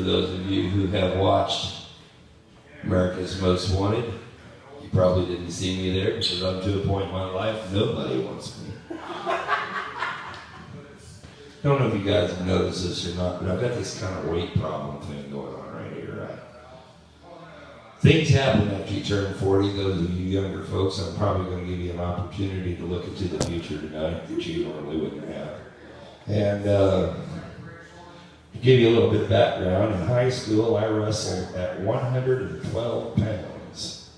those of you who have watched America's Most Wanted, you probably didn't see me there, because I'm to a point in my life, nobody wants me. I don't know if you guys have noticed this or not, but I've got this kind of weight problem thing going on right here, right? Things happen after you turn 40. Those of you younger folks, I'm probably going to give you an opportunity to look into the future tonight that you normally wouldn't have. And to give you a little bit of background, in high school I wrestled at 112 pounds.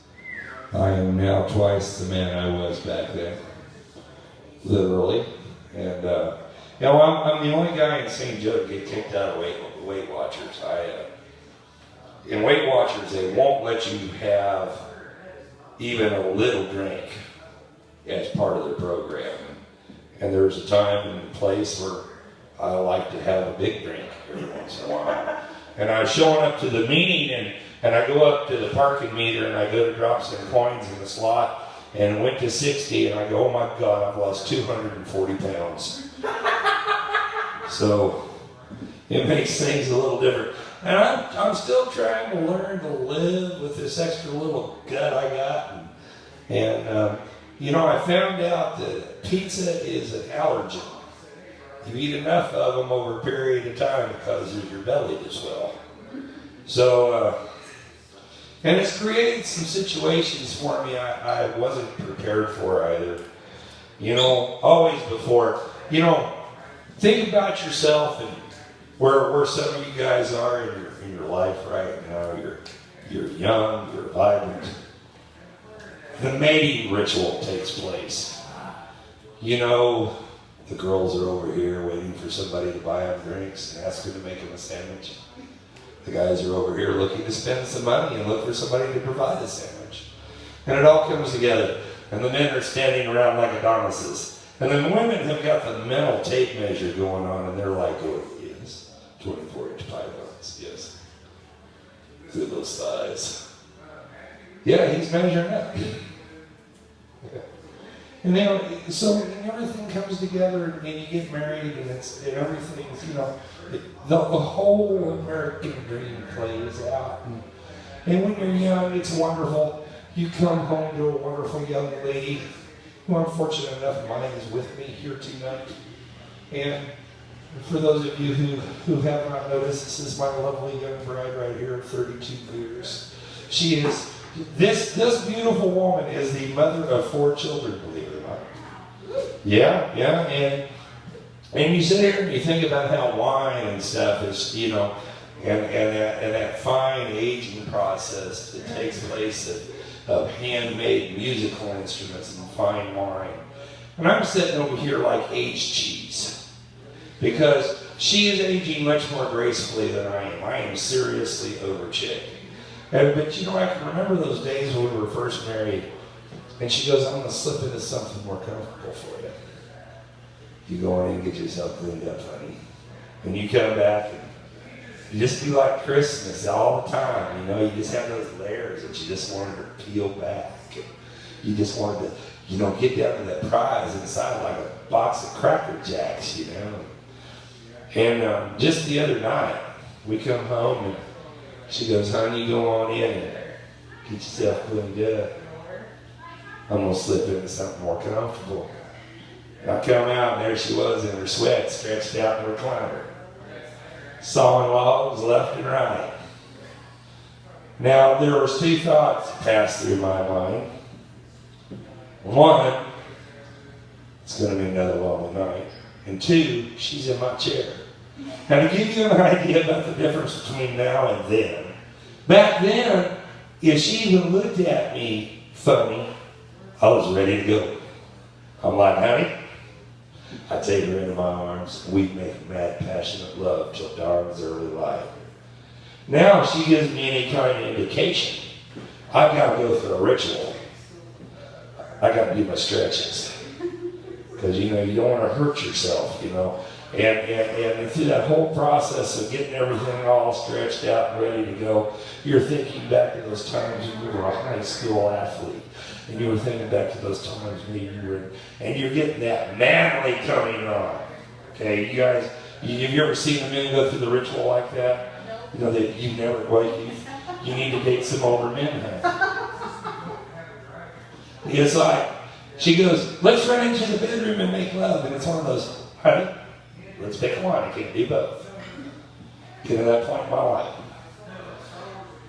I am now twice the man I was back then, literally. And I'm the only guy in St. Joe to get kicked out of Weight Watchers. In Weight Watchers, they won't let you have even a little drink as part of their program. And there's a time and a place where I like to have a big drink every once in a while. And I was showing up to the meeting, and I go up to the parking meter, and I go to drop some coins in the slot, and it went to 60, and I go, oh my God, I've lost 240 pounds. So it makes things a little different. And I'm still trying to learn to live with this extra little gut I got. And I found out that pizza is an allergen. You eat enough of them over a period of time, it causes your belly to swell. So, and it's created some situations for me I wasn't prepared for either. Always before, think about yourself and where some of you guys are in your life right now. You're young, you're vibrant. The mating ritual takes place. The girls are over here waiting for somebody to buy them drinks and ask them to make them a sandwich. The guys are over here looking to spend some money and look for somebody to provide a sandwich. And it all comes together. And the men are standing around like Adonises. And then the women have got the mental tape measure going on, and they're like, oh, yes, 24-inch pythons, yes. Good little size. Yeah, he's measuring up. Okay. And so everything comes together, and you get married, and everything's, the whole American dream plays out. And when you're young, it's wonderful. You come home to a wonderful young lady, who I'm fortunate enough, mine is with me here tonight. And for those of you who have not noticed, this is my lovely young bride right here of 32 years. She is, this beautiful woman is the mother of 4 children, believe it or not. Yeah, and you sit here and you think about how wine and stuff is, and that fine aging process that takes place of handmade musical instruments and fine wine. And I'm sitting over here like aged cheese, because she is aging much more gracefully than I am. I am seriously over chick. But I can remember those days when we were first married, and she goes, I'm going to slip into something more comfortable for you. You go in and get yourself cleaned up, honey. And you come back, and you just be like Christmas all the time. You just have those layers that you just wanted to peel back. And you just wanted to, get down to that prize inside like a box of Cracker Jacks, And just the other night, we come home, and she goes, honey, you go on in and get yourself cleaned up. I'm going to slip into something more comfortable. And I come out, and there she was in her sweat, stretched out in her recliner, sawing logs left and right. Now, there was 2 thoughts that passed through my mind. One, it's going to be another long night. And 2, she's in my chair. Now, to give you an idea about the difference between now and then, back then, if she even looked at me funny, I was ready to go. I'm like, honey, I take her into my arms, and we make mad, passionate love till dawn's early light. Now, if she gives me any kind of indication, I've got to go through a ritual. I got to do my stretches. Because, you don't want to hurt yourself, And through that whole process of getting everything all stretched out and ready to go, you're thinking back to those times when you were a high school athlete. And you were thinking back to those times maybe you were, and you're getting that manly coming on. Okay, you guys, have you ever seen the men go through the ritual like that? You know, that you never, well, you need to date some older men, huh? It's like, she goes, let's run into the bedroom and make love. And it's one of those, honey, let's pick one. I can't do both. Get to that point in my life.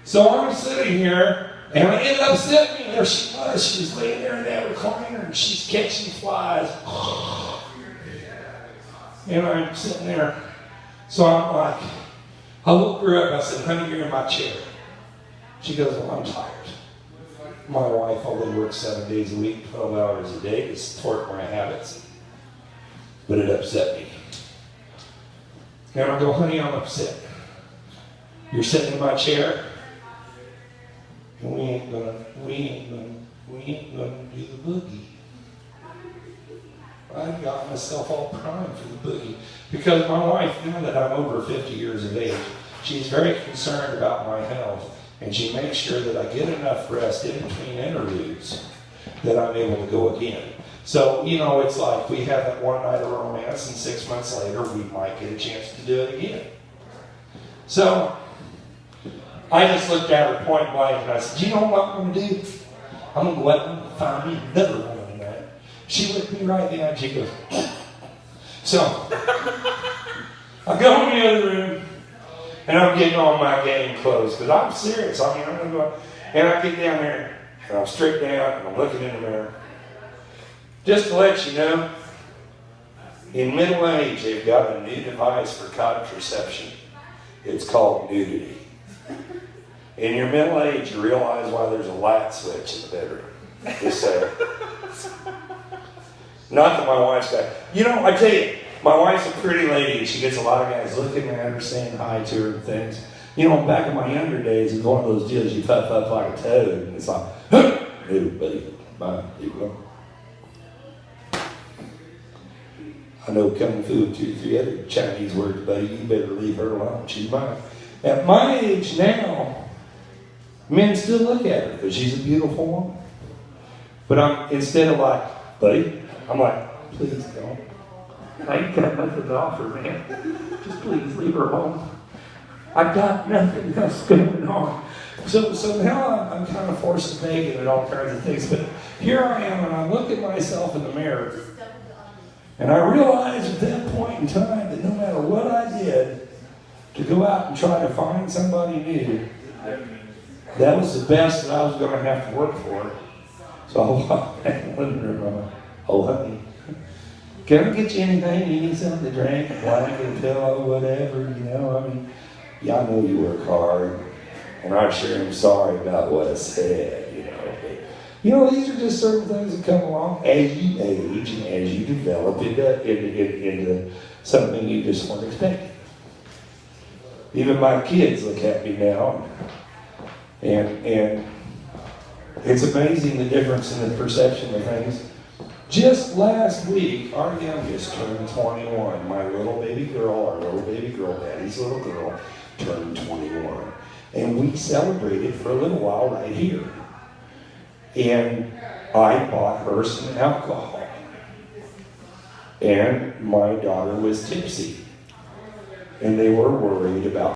So I'm sitting here, and it ended up upset me. There she was. She was laying there in that recliner, and she's catching flies. And I'm sitting there. So I'm like, I woke her up. I said, honey, you're in my chair. She goes, well, I'm tired. My wife only works 7 days a week, 12 hours a day to support my habits. But it upset me. And I go, honey, I'm upset. You're sitting in my chair, and we ain't gonna do the boogie. I got myself all primed for the boogie. Because my wife, now that I'm over 50 years of age, she's very concerned about my health. And she makes sure that I get enough rest in between interludes that I'm able to go again. So, you know, it's like we have that one night of romance, and 6 months later we might get a chance to do it again. So, I just looked at her point blank and I said, you know what I'm going to do? I'm going to go out and find me another woman tonight. She looked me right down and she goes, so, I go in the other room. And I'm getting all my game clothes because I'm serious. I mean, I'm going to go. And I get down there and I'm straight down and I'm looking in the mirror. Just to let you know, in middle age, they've got a new device for contraception. It's called nudity. In your middle age, you realize why there's a light switch in the bedroom. Just saying. Not that my wife's got. You know, I tell you, my wife's a pretty lady, and she gets a lot of guys looking at her, saying hi to her and things. You know, back in my younger days, it was one of those deals you puff up like a toad, and it's like, hey, buddy, bye, you go. I know kung fu and 2 or 3 other Chinese words, buddy, you better leave her alone, she's mine. At my age now, men still look at her because she's a beautiful woman. But I'm, instead of like, buddy, I'm like, please don't. I ain't got nothing to offer, man. Just please leave her alone. I've got nothing else going on. So now I'm kind of forcing Megan and all kinds of things. But here I am, and I look at myself in the mirror, and I realize at that point in time that no matter what I did to go out and try to find somebody new, that was the best that I was going to have to work for. So I walked back in the living room, and I'm like, oh, honey, can I get you anything? You need something to drink, a blanket, a pillow, whatever, you know? I mean, yeah, I know you work hard, and I sure am sorry about what I said, you know. But, you know, these are just certain things that come along as you age and as you develop into something you just weren't expecting. Even my kids look at me now, and it's amazing the difference in the perception of things. Just last week, our youngest turned 21. My little baby girl, our little baby girl, Daddy's little girl, turned 21. And we celebrated for a little while right here. And I bought her some alcohol. And my daughter was tipsy. And they were worried about